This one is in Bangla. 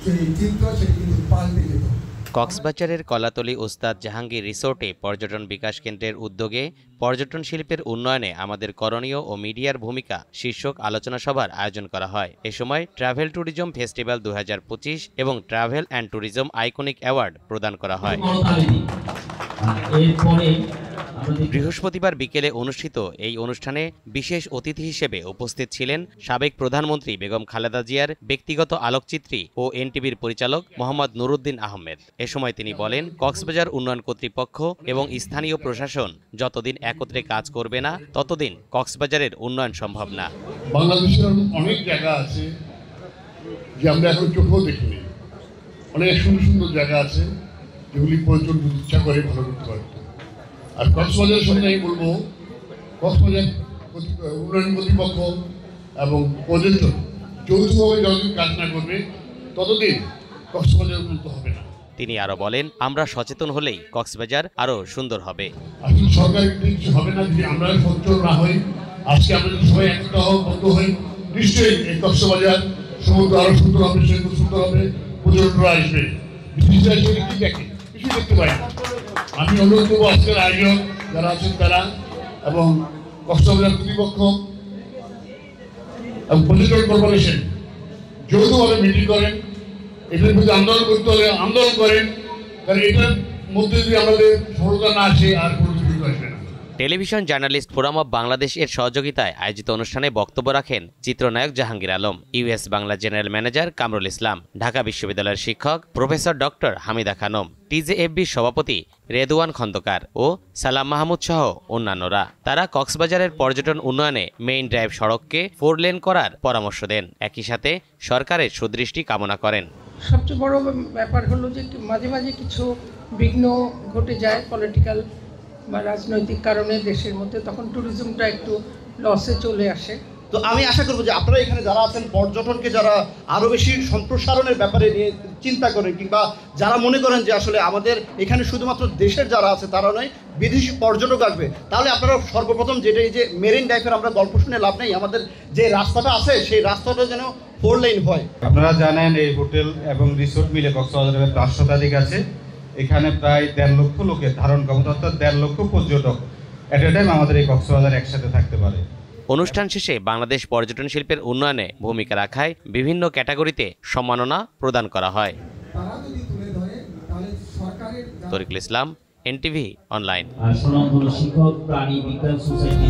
সেই চিত্র সেটি কিন্তু পাল্টে যেত। কক্সবাজারের কলাতলী ওস্তাদ জাহাঙ্গীর রিসোর্টে পর্যটন বিকাশ কেন্দ্রের উদ্যোগে পর্যটন শিল্পের উন্নয়নে আমাদের করণীয় ও মিডিয়ার ভূমিকা শীর্ষক আলোচনা সভার আয়োজন করা হয়। এ সময় ট্রাভেল ট্যুরিজম ফেস্টিভ্যাল 2025 এবং travel and tourism iconic award প্রদান করা হয়। বৃহস্পতিবার বিকেলে অনুষ্ঠিত এই অনুষ্ঠানে বিশেষ অতিথি হিসেবে উপস্থিত ছিলেন সাবেক প্রধানমন্ত্রী বেগম খালেদা জিয়ার ব্যক্তিগত আলোকচিত্রী ও এনটিভির পরিচালক মোহাম্মদ নুরুদ্দিন আহমেদ। এ সময় তিনি বলেন, কক্সবাজার উন্নয়ন কর্তৃপক্ষ এবং স্থানীয় প্রশাসন যতদিন একত্রে কাজ করবে না ততদিন কক্সবাজারের উন্নয়ন সম্ভব না। বাংলাদেশের অনেক জায়গা আছে যে আমরা এখন চোখেও দেখিনি, অনেক সুন্দর সুন্দর জায়গা আছে যেগুলি পর্যটন ইচ্ছা করে ভালো করতে পারত। আর কক্সবাজারের সঙ্গে আমি বলবো, কক্সবাজার উন্নয়ন কর্তৃপক্ষ এবং পর্যটন যৌথভাবে যতদিন কাজ না করবে ততদিন কক্সবাজার উন্নত হবে না। তিনি আরো বলেন, আমরা সচেতন হলেই কক্সবাজার আরো সুন্দর হবে। আসলে সরকারের কিছু হবে না যদি আমরা সচেতন না হই। আজকে আমরা যদি সবাই একটা বন্ধ হই, নিশ্চয়ই এই কক্সবাজার সমুদ্র আরো সুন্দর হবে, সেগুলো সুন্দর হবে, পর্যটকরা আসবে। কি দেখে কিছু দেখতে পাই না। আমি অনুরোধ করবো আজকের আয়োজক যারা আছেন তারা এবং কক্সবাজার কর্তৃপক্ষ এবং পর্যটন কর্পোরেশন যৌথভাবে মিটিং করেন, এটার প্রতি আন্দোলন করতে হলে আন্দোলন করেন, কারণ এটার মধ্যে যদি আমাদের সফলতা না আসে আর কোনো কিছু আসবে না। Television journalist forum of Bangladesh এর সহযোগিতায় আয়োজিত অনুষ্ঠানে বক্তব্য রাখেন চিত্রনায়ক Jahangir Alam, US Bangla general manager Kamrul Islam, Dhaka বিশ্ববিদ্যালয়ের শিক্ষক প্রফেসর ডক্টর হামিদা খানম, টিজেএফবির সভাপতি রেদওয়ান খন্দকার ও সালাম মাহমুদ সহ অন্যান্যরা। তারা কক্সবাজারের পর্যটন উন্নয়নে মেইন ড্রাইভ সড়ককে 4 লেন করার পরামর্শ দেন, একই সাথে সরকারের সুদৃষ্টি কামনা করেন। সবচেয়ে বড় ব্যাপার হলো যে মাঝে মাঝে কিছু বিঘ্ন ঘটে যায় পলিটিক্যাল বা রাজনৈতিক কারণে দেশের মধ্যে, তখন ট্যুরিজমটা একটু লসে চলে আসে। তো আমি আশা করবো যে আপনারা এখানে যারা আছেন, পর্যটনকে যারা আরও বেশি সম্প্রসারণের ব্যাপারে নিয়ে চিন্তা করেন, কিংবা যারা মনে করেন যে আসলে আমাদের এখানে শুধুমাত্র দেশের যারা আছে তারা নয়, বিদেশি পর্যটক আসবে, তাহলে আপনারা সর্বপ্রথম যেটা এই যে মেরিন ড্রাইভের আমরা গল্প শুনে লাভ নেই, আমাদের যে রাস্তাটা আছে সেই রাস্তাটা যেন 4 লেন হয়। আপনারা জানেন এই হোটেল এবং রিসোর্ট মিলে কক্সবাজারের 5 শতাধিক আছে। এখানে প্রায় 1.5 লক্ষ লোকের ধারণ ক্ষমতা, অর্থাৎ 1.5 লক্ষ পর্যটক এট এ টাইম আমাদের এই কক্সবাজার একসাথে থাকতে পারে। অনুষ্ঠান শেষে বাংলাদেশ পর্যটন শিল্পের উন্নয়নে ভূমিকা রাখায় বিভিন্ন ক্যাটাগরিতে সম্মাননা প্রদান করা হয়। তরিকুল ইসলাম, এনটিভি অনলাইন। শিক্ষক প্রাণী বিজ্ঞান সোসাইটি।